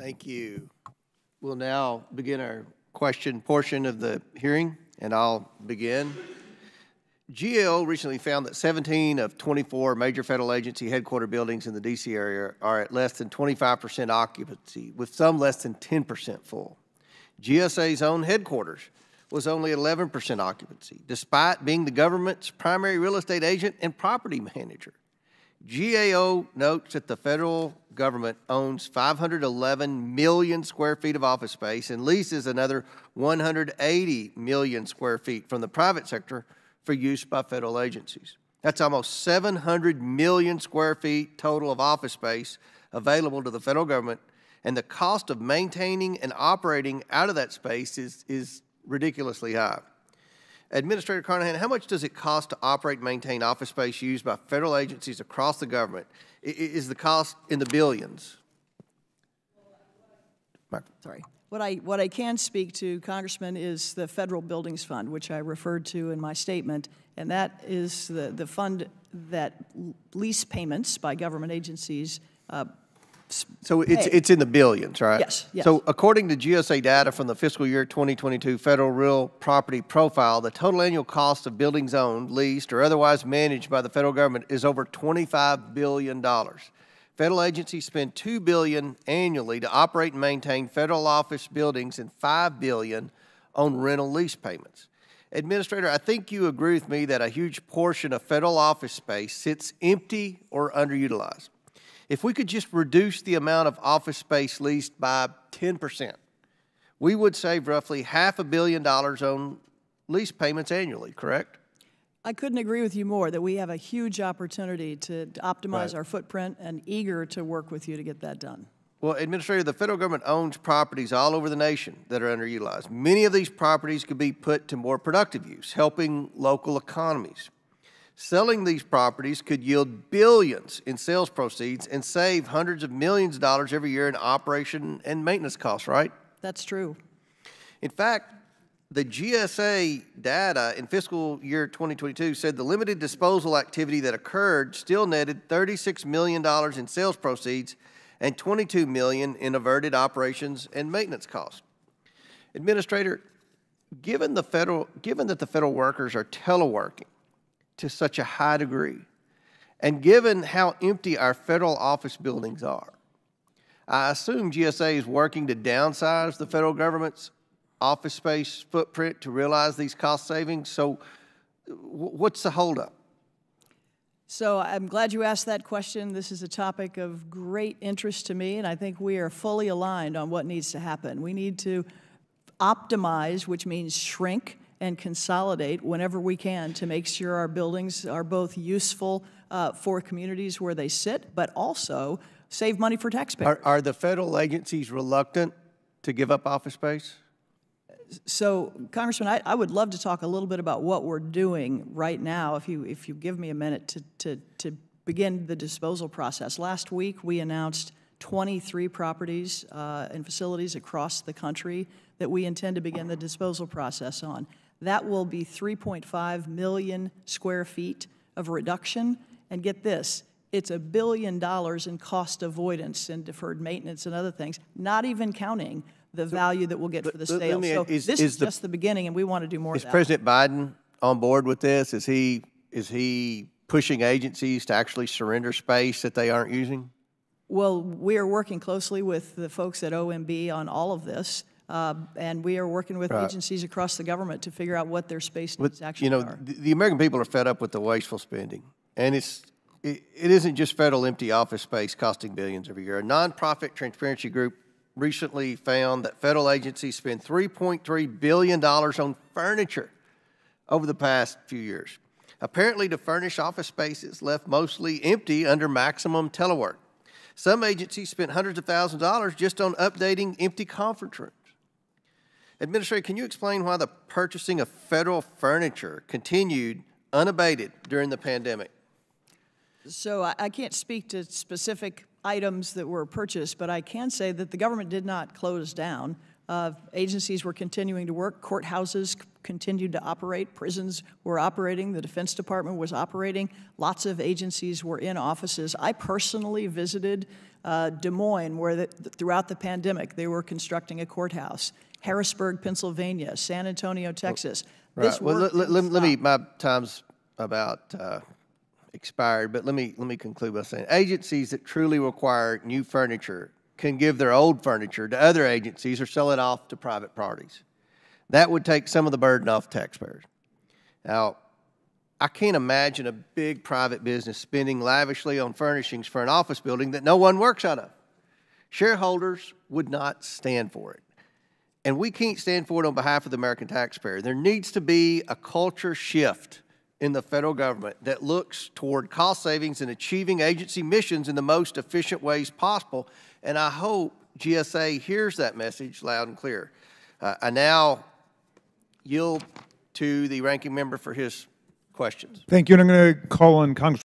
Thank you. We'll now begin our question portion of the hearing, and I'll begin. GAO recently found that 17 of 24 major federal agency headquarter buildings in the D.C. area are at less than 25% occupancy, with some less than 10% full. GSA's own headquarters was only 11% occupancy, despite being the government's primary real estate agent and property manager. GAO notes that the federal government owns 511 million square feet of office space and leases another 180 million square feet from the private sector for use by federal agencies. That's almost 700 million square feet total of office space available to the federal government, and the cost of maintaining and operating out of that space is ridiculously high. Administrator Carnahan, how much does it cost to operate and maintain office space used by federal agencies across the government? Is the cost in the billions? Sorry. What I can speak to, Congressman, is the Federal Buildings Fund, which I referred to in my statement, and that is the fund that lease payments by government agencies So it's in the billions, right? Yes, yes. So according to GSA data from the fiscal year 2022 Federal Real Property Profile, the total annual cost of buildings owned, leased, or otherwise managed by the federal government is over $25 billion. Federal agencies spend $2 billion annually to operate and maintain federal office buildings and $5 billion on rental lease payments. Administrator, I think you agree with me that a huge portion of federal office space sits empty or underutilized. If we could just reduce the amount of office space leased by 10%, we would save roughly $500 million on lease payments annually, correct? I couldn't agree with you more that we have a huge opportunity to optimize our footprint, and eager to work with you to get that done. Well, Administrator, the federal government owns properties all over the nation that are underutilized. Many of these properties could be put to more productive use, helping local economies. Selling these properties could yield billions in sales proceeds and save hundreds of millions of dollars every year in operation and maintenance costs, right? That's true. In fact, the GSA data in fiscal year 2022 said the limited disposal activity that occurred still netted $36 million in sales proceeds and $22 million in averted operations and maintenance costs. Administrator, given that the federal workers are teleworking to such a high degree, and given how empty our federal office buildings are, I assume GSA is working to downsize the federal government's office space footprint to realize these cost savings. So what's the holdup? So I'm glad you asked that question. This is a topic of great interest to me, and I think we are fully aligned on what needs to happen. We need to optimize, which means shrink and consolidate whenever we can, to make sure our buildings are both useful for communities where they sit, but also save money for taxpayers. Are the federal agencies reluctant to give up office space? So, Congressman, I would love to talk a little bit about what we're doing right now, if you give me a minute to begin the disposal process. Last week, we announced 23 properties and facilities across the country that we intend to begin the disposal process on. That will be 3.5 million square feet of reduction. And get this, it's $1 billion in cost avoidance and deferred maintenance and other things, not even counting the value that we'll get for the sale. So this is just the beginning, and we want to do more of that. Is President Biden on board with this? Is he pushing agencies to actually surrender space that they aren't using? Well, we are working closely with the folks at OMB on all of this. And we are working with agencies across the government to figure out what their space needs actually are. The American people are fed up with the wasteful spending. And it isn't just federal empty office space costing billions every year. A nonprofit transparency group recently found that federal agencies spend $3.3 billion on furniture over the past few years, apparently to furnish office spaces left mostly empty under maximum telework. Some agencies spent hundreds of thousands of dollars just on updating empty conference rooms. Administrator, can you explain why the purchasing of federal furniture continued unabated during the pandemic? So I can't speak to specific items that were purchased, but I can say that the government did not close down. Agencies were continuing to work. Courthouses continued to operate. Prisons were operating. The Defense Department was operating. Lots of agencies were in offices. I personally visited Des Moines, where throughout the pandemic they were constructing a courthouse. Harrisburg, Pennsylvania, San Antonio, Texas. Right. Well, let me. My time's about expired, but let me conclude by saying agencies that truly require new furniture can give their old furniture to other agencies or sell it off to private parties. That would take some of the burden off taxpayers. Now, I can't imagine a big private business spending lavishly on furnishings for an office building that no one works out of. Shareholders would not stand for it. And we can't stand for it on behalf of the American taxpayer. There needs to be a culture shift in the federal government that looks toward cost savings and achieving agency missions in the most efficient ways possible. And I hope GSA hears that message loud and clear. I now yield to the ranking member for his questions. Thank you, and I'm going to call on Congressman